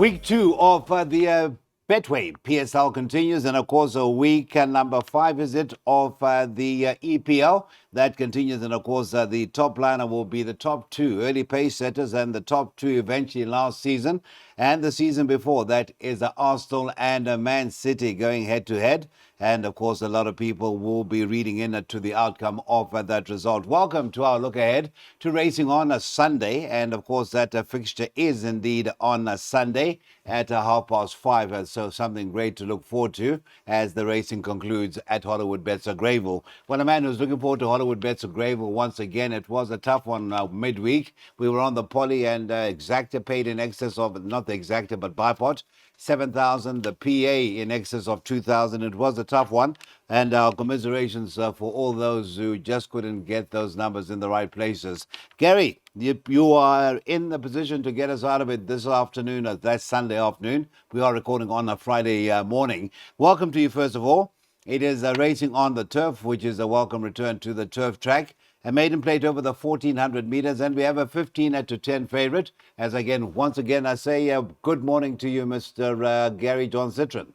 Week two of the Betway PSL continues, and of course, week number 5 is it of the EPL that continues, and of course, the top liner will be the top two early pace setters and the top two eventually last season and the season before. That is Arsenal and Man City going head to head. And of course, a lot of people will be reading in to the outcome of that result. Welcome to our look ahead to racing on a Sunday. And of course, that fixture is indeed on a Sunday at 5:30. So something great to look forward to as the racing concludes at Hollywood Bets at Greyville. Well, a man who's looking forward to Hollywood Bets at Greyville once again. It was a tough one midweek. We were on the poly and exacta paid in excess of, not the exacta, but bipod. 7,000, the PA in excess of 2,000. It was a tough one, and our commiserations for all those who just couldn't get those numbers in the right places. Gary, you are in the position to get us out of it this afternoon, that's Sunday afternoon. We are recording on a Friday morning. Welcome to you, first of all. It is racing on the turf, which is a welcome return to the turf track. A maiden plate over the 1,400 meters, and we have a 15 to 10 favorite. As again, once again, I say good morning to you, Mr. Gary John Citron.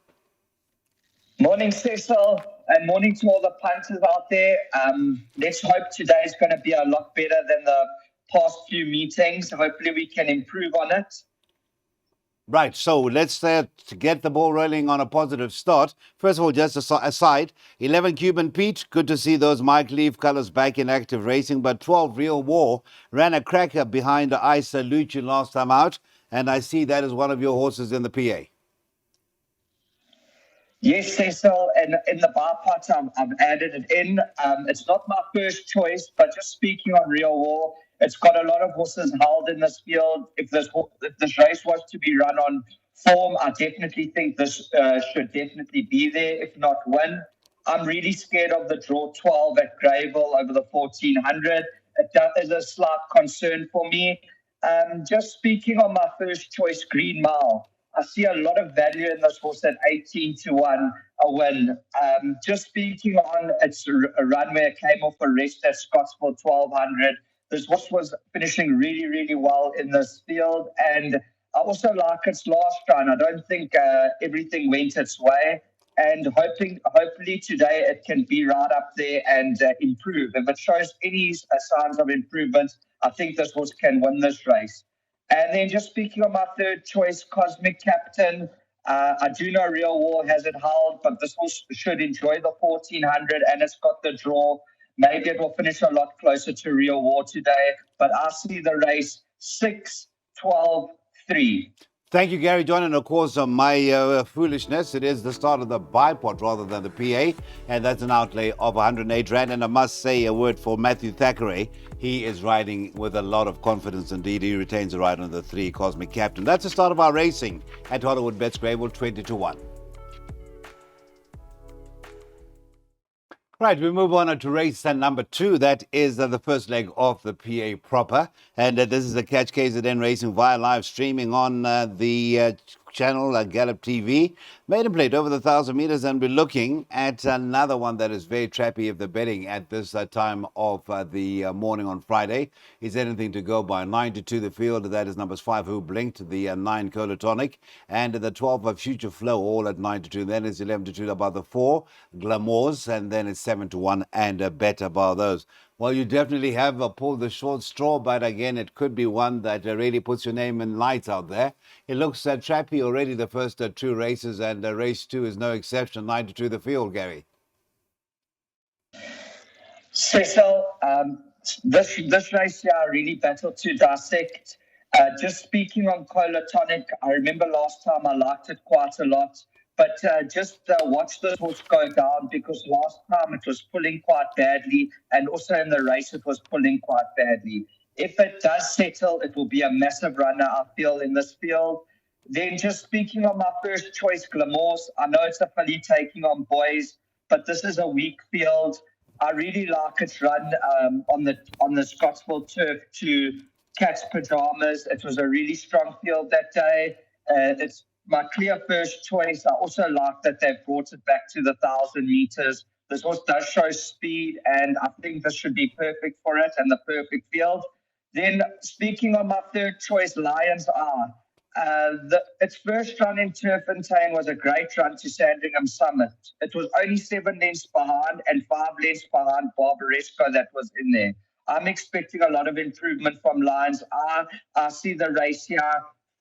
Morning, Cecil, and morning to all the punters out there. Let's hope today is going to be a lot better than the past few meetings. Hopefully, we can improve on it. Right, so let's get the ball rolling on a positive start. First of all, just aside, 11 Cuban Pete, good to see those Mike Leaf colours back in active racing, but 12 Real War ran a cracker behind I Salute You last time out, and I see that is one of your horses in the PA. Yes, Cecil, and in the bar part, I've added it in. It's not my first choice, but just speaking on Real War, it's got a lot of horses held in this field. If this race was to be run on form, I definitely think this should definitely be there, if not win. I'm really scared of the draw 12 at Greyville over the 1,400. It is a slight concern for me. Just speaking on my first choice, Green Mile, I see a lot of value in this horse at 18 to 1 a win. Just speaking on its run where it came off a rest at Scottsville 1,200. This horse was finishing really, really well in this field. And I also like its last run. I don't think everything went its way. And hopefully today it can be right up there and improve. If it shows any signs of improvement, I think this horse can win this race. And then just speaking of my third choice, Cosmic Captain, I do know Real War has it held, but this horse should enjoy the 1,400 and it's got the draw. Maybe it will finish a lot closer to Real War today, but I see the race 6-12-3. Thank you, Gary John. And of course, my foolishness, it is the start of the bipod rather than the PA, and that's an outlay of 108 Rand. And I must say a word for Matthew Thackeray. He is riding with a lot of confidence indeed. He retains the ride on the 3 Cosmic Captain. That's the start of our racing at Hollywood Bets Greyville, 20 to 1. Right, we move on to race number 2. That is the first leg of the PA proper. And this is a Catch KZN Racing via live streaming on the channel Gallop TV. Maiden plate over the 1,000 meters, and we're looking at another one that is very trappy if the betting at this time of the morning on Friday is anything to go by. 9 to 2 the field, that is numbers 5 Who Blinked, the 9 Colatonic, and the 12 of Future Flow, all at 9 to 2. Then it's 11 to 2 about the 4 Glamours, and then it's 7 to 1 and better about those. Well, you definitely have pulled the short straw, but again, it could be one that really puts your name in lights out there. It looks trappy already the first 2 races, and race 2 is no exception. 9 to 2 the field, Gary. Cecil, this race here, I really battled to dissect. Just speaking on Colatonic, I remember last time I liked it quite a lot. But just watch this horse go down, because last time it was pulling quite badly, and also in the race it was pulling quite badly. If it does settle, it will be a massive runner, I feel, in this field. Then just speaking on my first choice, Glamours, I know it's a filly taking on boys, but this is a weak field. I really like its run on the Scottsville turf to Cat's Pajamas. It was a really strong field that day. It's my clear first choice. I also like that they've brought it back to the 1,000 meters. This horse does show speed, and I think this should be perfect for it and the perfect field. Then speaking on my third choice, Lion's Eye. Its first run in Turpentine was a great run to Sandringham Summit. It was only 7 lengths behind and 5 lengths behind Barbaresco that was in there. I'm expecting a lot of improvement from Lions. I see the race here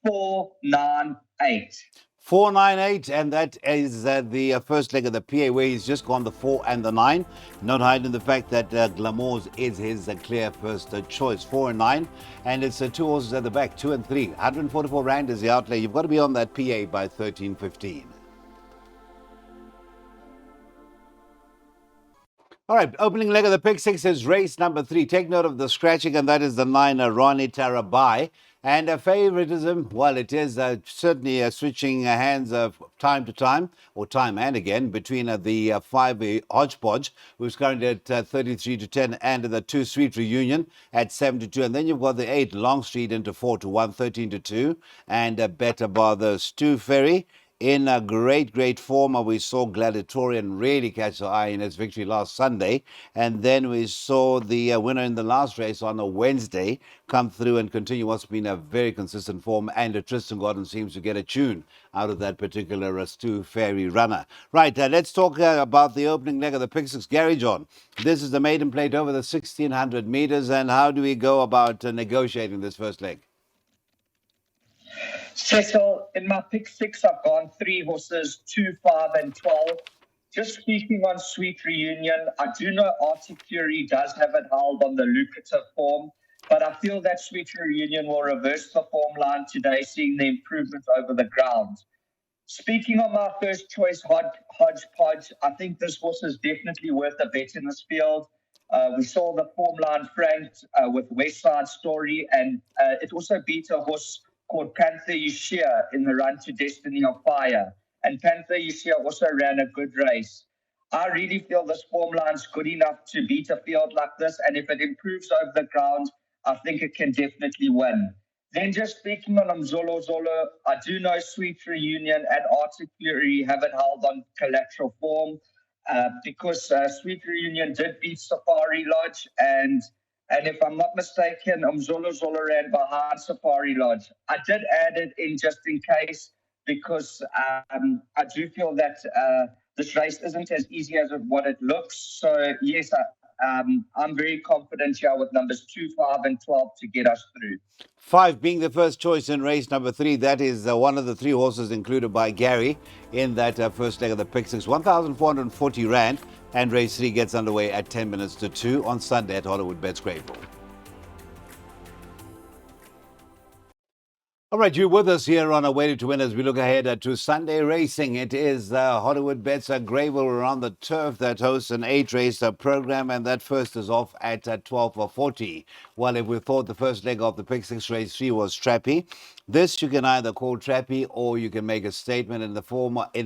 498. 498, and that is the first leg of the PA, where he's just gone the 4 and the 9. Not hiding the fact that Glamour's is his clear first choice. 4 and 9, and it's two horses at the back, 2 and 3. 144 Rand is the outlay. You've got to be on that PA by 13:15. All right, opening leg of the pick six is race number 3. Take note of the scratching, and that is the 9, Ronnie Tarabai. And favoritism, well, it is certainly switching hands time to time, or time and again, between the 5 Hodgepodge, who's currently at 33 to 10, and the 2 Sweet Reunion at 7 to 2. And then you've got the 8 Longstreet into 4 to 1, 13 to 2, and Better Bar the Stu Ferry. In a great form. We saw Gladiatorian really catch the eye in its victory last Sunday. And then we saw the winner in the last race on a Wednesday come through and continue what's been a very consistent form. And Tristan Gordon seems to get a tune out of that particular Stu Ferry runner. Right, let's talk about the opening leg of the Pick Six. Gary John, this is the maiden plate over the 1,600 meters. And how do we go about negotiating this first leg? Cecil, in my pick six, I've gone 3 horses, 2, 5, and 12. Just speaking on Sweet Reunion, I do know Arctic Fury does have it held on the lucrative form, but I feel that Sweet Reunion will reverse the form line today, seeing the improvement over the ground. Speaking on my first choice, Hodgepodge, I think this horse is definitely worth a bet in this field. We saw the form line franked with West Side Story, and it also beat a horse called Panther Yashir in the run to Destiny of Fire. And Panther Yashir also ran a good race. I really feel this form line's good enough to beat a field like this, and if it improves over the ground, I think it can definitely win. Then just speaking on Zolo Zolo, I do know Sweet Reunion and Arctic Fury have it held on collateral form because Sweet Reunion did beat Safari Lodge, and if I'm not mistaken, Zolo Zolo ran behind Safari Lodge. I did add it in just in case because I do feel that this race isn't as easy as what it looks. So yes, I'm very confident here with numbers 2, 5, and 12 to get us through. 5 being the first choice in race number 3. That is one of the 3 horses included by Gary in that first leg of the pick six. 1,440 Rand, and race 3 gets underway at 10 minutes to 2 on Sunday at Hollywood Bets Greypool. All right, you're with us here on our Way to Win as we look ahead to Sunday racing. It is Hollywood Bets Greypool. We're on the turf that hosts an 8-race program, and that first is off at 12:40. Well, if we thought the first leg of the Pick 6 race 3 was trappy, this you can either call trappy or you can make a statement. In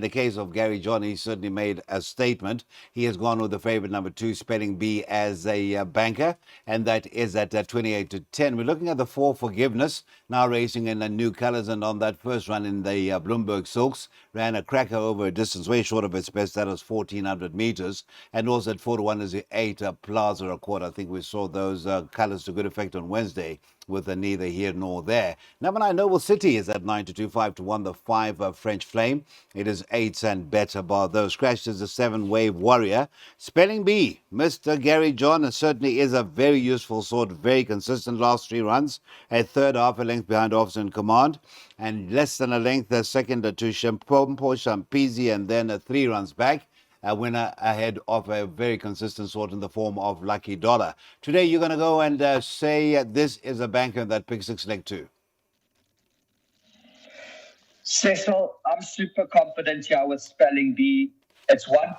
the case of Gary John, he certainly made a statement. He has gone with the favorite number 2, Spelling Bee, as a banker, and that is at 28 to 10. We're looking at the 4 Forgiveness, now racing in a new colours, and on that first run in the Bloomberg Silks, ran a cracker over a distance way short of its best. That was 1,400 meters. And also at 4 to 1 is the 8 Plaza Accord. I think we saw those colours to good effect on Wednesday with neither here nor there. Number 9, Noble City, is at 9 to 2, 5 to 1. The 5 French Flame. It is 8s and better bar those. Scratched is the 7 Wave Warrior. Spelling Bee, Mr. Gary John, certainly is a very useful sort, very consistent last 3 runs. A third, half a length behind Officer in Command, and less than a length a second to Shampompo, Shampizi, and then 3 runs back. A winner ahead of a very consistent sort in the form of Lucky Dollar. Today you're going to go and say this is a banker that Pick 6 leg 2. Cecil, I'm super confident here with Spelling Bee. It's one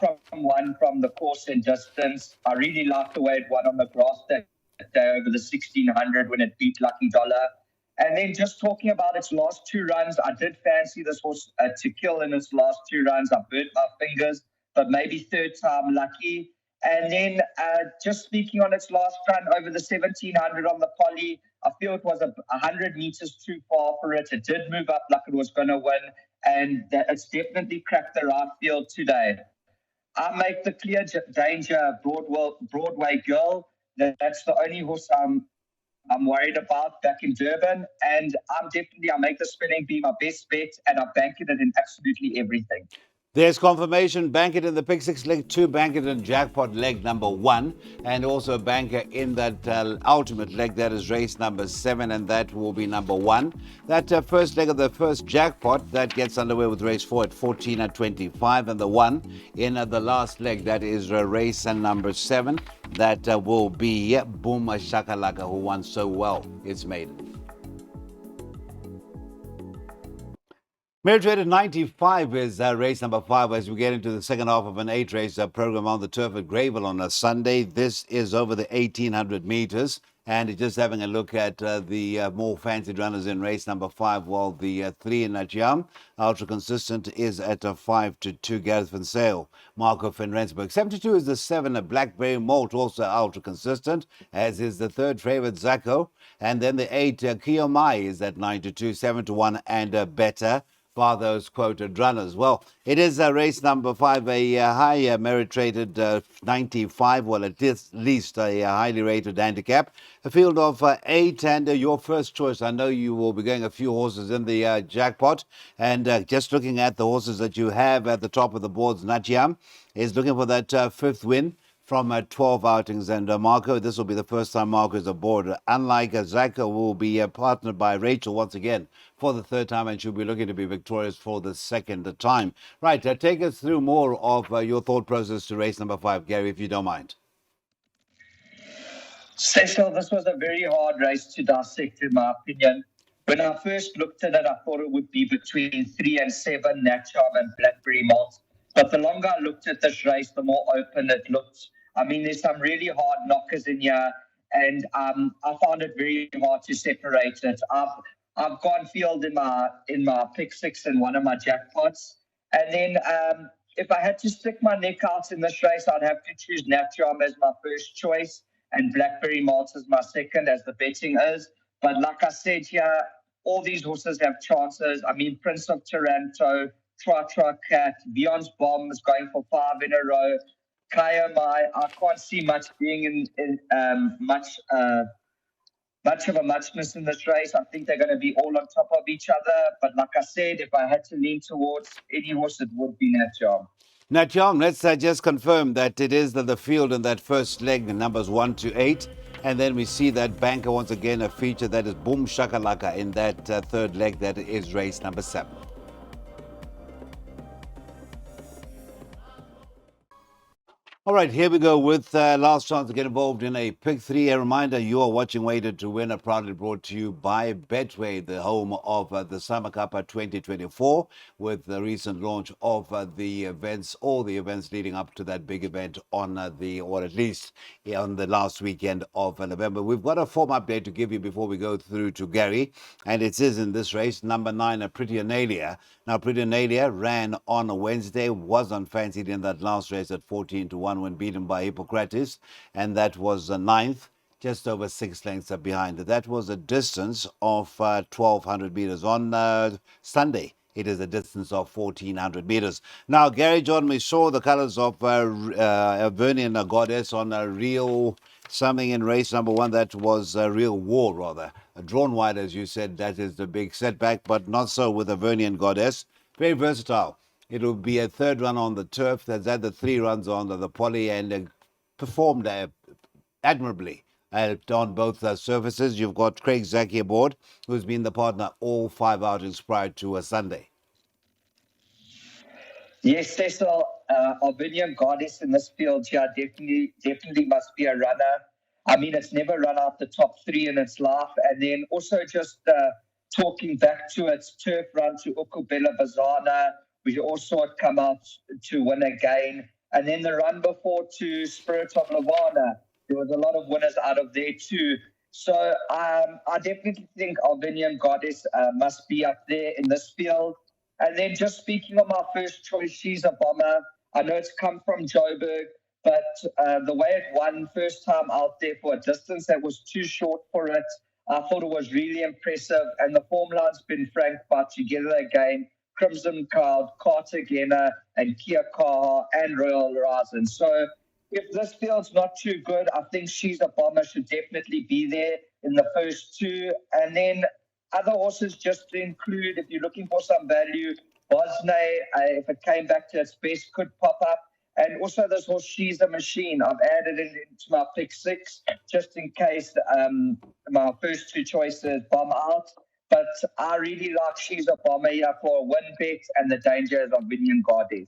from the course and distance. I really like the way it won on the grass that day over the 1,600 when it beat Lucky Dollar. And then just talking about its last 2 runs, I did fancy this horse to kill in its last 2 runs. I burnt my fingers, but maybe third time lucky. And then just speaking on its last run over the 1,700 on the poly, I feel it was 100 meters too far for it. It did move up like it was going to win, and it's definitely cracked the right field today. I make the clear danger Broadway Girl. That's the only horse I'm I'm worried about back in Durban. And I make the spinning bee my best bet, and I'm banking it in absolutely everything. There's confirmation. Bank it in the pick six leg two, bank it in jackpot leg number one, and also bank it in that ultimate leg that is race number seven, and that will be number one. That first leg of the first jackpot that gets underway with race four at 14 at 25, and the one in the last leg that is race number seven that will be Boom Shakalaka, who won so well. It's maiden. Merit rated 95 is race number 5 as we get into the second half of an 8-race program on the turf at Greyville on a Sunday. This is over the 1,800 meters. And just having a look at the more fancied runners in race number 5, while the 3 in Najam, ultra consistent, is at a 5-2. Gareth Van Sale, Marco van Rensburg. 72 is the 7, a Blackberry Malt, also ultra consistent, as is the third favorite Zacco. And then the 8, Kiomai, is at 9-2, 7-1, and better for those quoted runners. Well, it is race number 5, a high merit rated 95, well, at least a highly rated handicap. A field of 8, and your first choice. I know you will be going a few horses in the jackpot, and just looking at the horses that you have at the top of the boards, Nachiam is looking for that fifth win from 12 outings. And Marco, this will be the first time Marco is aboard. Unlike Zacco, will be partnered by Rachel once again for the third time, and she'll be looking to be victorious for the second time. Right, take us through more of your thought process to race number 5, Gary, if you don't mind. Cecil, this was a very hard race to dissect, in my opinion. When I first looked at it, I thought it would be between 3 and 7, Natcharm and Blackberry Malt. But the longer I looked at this race, the more open it looked. I mean, there's some really hard knockers in here, and I found it very hard to separate it. I've gone field in my pick six in one of my jackpots, and then if I had to stick my neck out in this race, I'd have to choose Natcharm as my first choice and Blackberry Malt as my second, as the betting is. But like I said here, all these horses have chances. I mean, Prince of Taranto, Tra Cat, Beyond's Bomb is going for 5 in a row. Kayamai, I can't see much being in much of a muchness in this race. I think they're going to be all on top of each other. But like I said, if I had to lean towards any horse, it would be Natcharm. Now, John, let's just confirm that it is the field in that first leg, numbers 1 to 8. And then we see that banker once again, a feature that is Boom Shakalaka in that third leg, that is race number 7. All right, here we go with last chance to get involved in a pick 3. A reminder, you are watching Weighted to Win, proudly brought to you by Betway, the home of the Summer Cup 2024, with the recent launch of the events, all the events leading up to that big event on or at least on the last weekend of November. We've got a form update to give you before we go through to Gary, and it is in this race, number 9, Pretty Analia. Now, Pretty Analia ran on a Wednesday, was unfancied in that last race at 14-1 when beaten by Hippocrates, and that was the 9th, just over 6 lengths behind. That was a distance of 1,200 meters. On Sunday, it is a distance of 1,400 meters. Now, Gary John, we saw the colors of Vernian Goddess on a real something in race number 1. That was a real war, rather. Drawn wide, as you said, that is the big setback, but not so with the Vernian Goddess. Very versatile. It will be a third run on the turf. That's had the 3 runs on the poly, and performed admirably on both surfaces. You've got Craig Zaki aboard, who's been the partner all 5 outings prior to a Sunday. Yes, Cecil, Albinian Goddess in this field here definitely must be a runner. I mean, it's never run out the top 3 in its life. And then also just talking back to its turf run to Ukubela Bazana, we also had come out to win again. And then the run before to Spirit of Lavana, there was a lot of winners out of there too. So I definitely think Albinian Goddess must be up there in this field. And then just speaking of my first choice, She's a Bomber. I know it's come from Joburg, but the way it won first time out there for a distance that was too short for it, I thought it was really impressive. And the form line's been franked by Together Again, Crimson Cloud, Cartagena, and Kia Kaha, and Royal Horizon. So if this field's not too good, I think She's a Bomber should definitely be there. in the first two. And then other horses just to include, if you're looking for some value, Bosnay, if it came back to its best, could pop up. And also this horse, She's a Machine. I've added it into my pick six just in case my first two choices bomb out. But I really like She's a Bomber here for a win bet and the dangers of Vinian Gardez.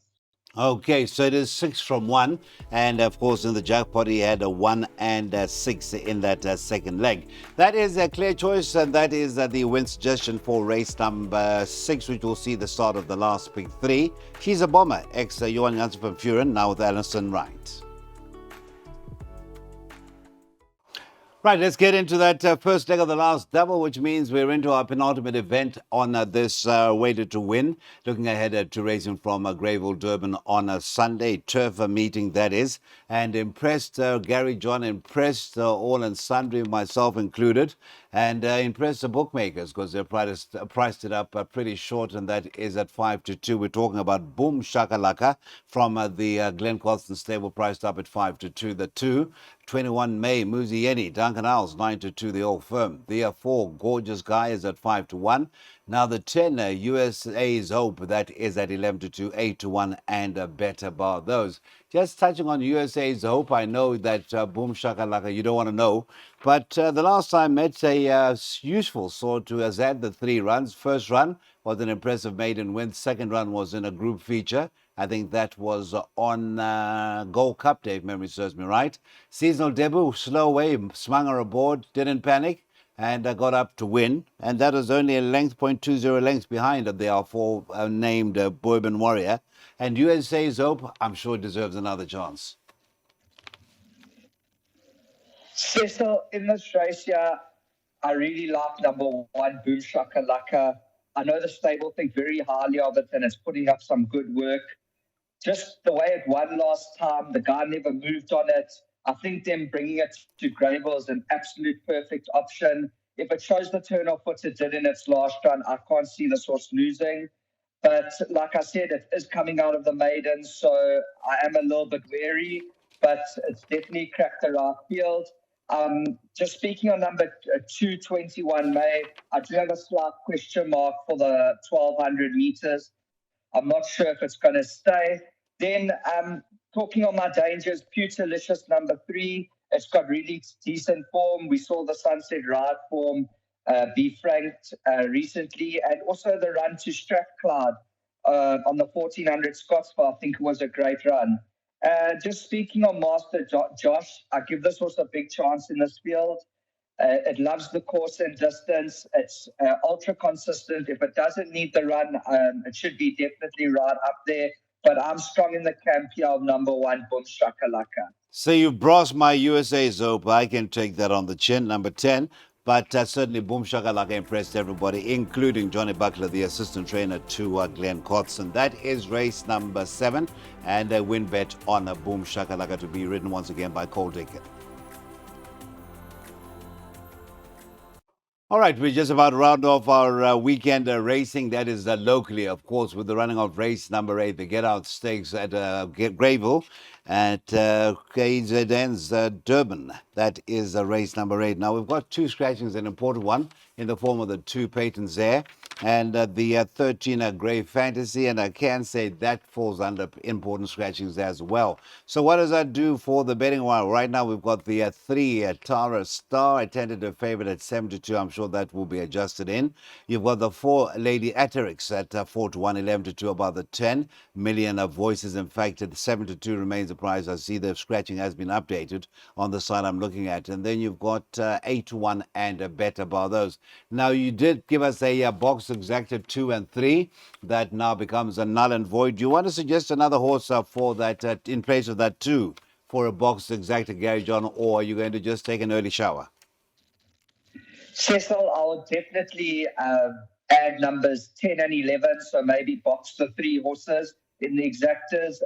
Okay, so it is 6 from 1, and of course in the jackpot he had a 1 and a 6 in that second leg. That is a clear choice, and that is the win suggestion for race number 6, which will see the start of the last pick 3. She's a Bomber, ex Johan Janssen van Vuren, now with Alison Wright. Right, let's get into that first leg of the last double, which means we're into our penultimate event on this Weighted to Win. Looking ahead to racing from Greyville, Durban on a Sunday, turf meeting that is. And impressed, Gary John impressed all and sundry, myself included. And impressed the bookmakers because they priced it up pretty short, and that is at 5-2. We're talking about Boom Shakalaka from the Glen Colston stable, priced up at 5-2. The 2, 21 May, Muzieni, Duncan Owls, 9-2, the Old Firm. The 4, Gorgeous Guy, is at 5-1. Now the 10, USA's Hope, that is at 11-2, 8-1, and a better bar those. Just touching on USA's Hope, I know that Boom Shakalaka, you don't want to know, but the last time met a useful sort to Azad, the 3 runs. First run was an impressive maiden win. Second run was in a group feature. I think that was on Gold Cup Day, if memory serves me right. Seasonal debut, slow away, swung her aboard, didn't panic, and got up to win. And that was only a length, 0.20 lengths behind the R4 named Bourbon Warrior. And USA's Hope, I'm sure, deserves another chance. Cecil, in this race here, I really like number 1, Boom Shakalaka. I know the stable think very highly of it, and it's putting up some good work. Just the way it won last time, the guy never moved on it. I think them bringing it to Greyville is an absolute perfect option. If it shows the turn off what it did in its last run, I can't see this horse losing. But like I said, it is coming out of the maiden, so I am a little bit wary, but it's definitely cracked the right field. Just speaking on number 221 May, I do have a slight question mark for the 1200 meters. I'm not sure if it's going to stay. Then talking on my dangers, Putalicious number 3, it's got really decent form. We saw the Sunset Ride form be franked recently, and also the run to Strathclyde on the 1400 Scottsville, I think it was a great run. Just speaking on Master Josh, I give this horse a big chance in this field. It loves the course and distance. It's ultra consistent. If it doesn't need the run, it should be definitely right up there. But I'm strong in the camp here of number 1, Boom Shakalaka. So you brought my USA's Hope. I can take that on the chin, number 10. But certainly Boom Shakalaka impressed everybody, including Johnny Buckler, the assistant trainer to Glenn Cotson. That is race number 7, and a win bet on Boom Shakalaka to be ridden once again by Cole Dickett. All right, we're just about to round off our weekend racing. That is locally, of course, with the running of race number 8, the Get Out Stakes at Greyville at KZN's Durban. That is race number 8. Now, we've got 2 scratchings, an important one in the form of the 2 Peytons there, and the 13 Grey Fantasy, and I can say that falls under important scratchings as well. So what does that do for the betting wire? Right now, we've got the 3 Tara Star, a tentative favorite at 7-2. I'm sure that will be adjusted in. You've got the 4 Lady Aterix at 4-1, 11-2, about the 10 million of voices. In fact, at 7-2 remains the price. I see the scratching has been updated on the side I'm looking at. And then you've got 8-1 and a better bar those. Now, you did give us a box exacted 2 and 3. That now becomes a null and void. Do you want to suggest another horse for that in place of that 2 for a box exacted, Gary John, or are you going to just take an early shower? Cecil, I will definitely add numbers 10 and 11, so maybe box the 3 horses in the exactors,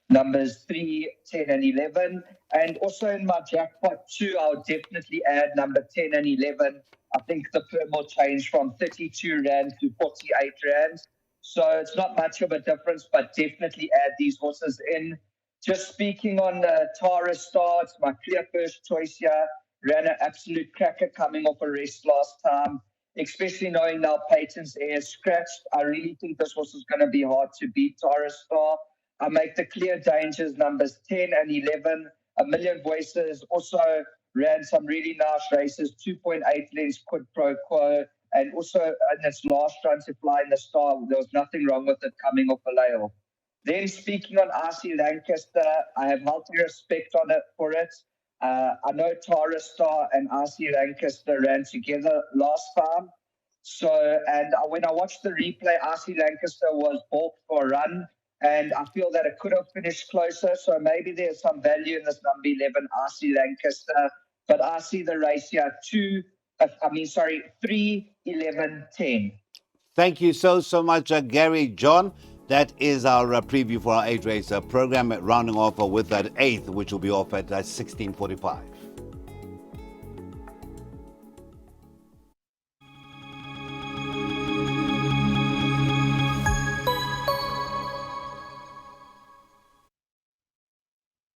numbers 3, 10, and 11. And also in my jackpot 2, I'll definitely add number 10 and 11. I think the perm will change from 32 Rand to 48 Rand. So it's not much of a difference, but definitely add these horses in. Just speaking on Tara Star, it's my clear first choice here. ran an absolute cracker coming off a rest last time, especially knowing now Peyton's air scratched. I really think this horse is going to be hard to beat. Tara Star. I make the clear dangers numbers 10 and 11. A Million Voices also ran some really nice races, 2.8 lengths quid pro quo. And also in its last run to fly in the Star, there was nothing wrong with it coming off a layoff. Then speaking on RC Lancaster, I have healthy respect on it for it. I know Tara Star and RC Lancaster ran together last time. So, and when I watched the replay, RC Lancaster was bought for a run, and I feel that it could have finished closer. So maybe there's some value in this number 11, RC Lancaster. But I see the race here 3, 11, 10. Thank you so much, Gary John. That is our preview for our 8 race program, rounding off with that 8th, which will be off at 16:45.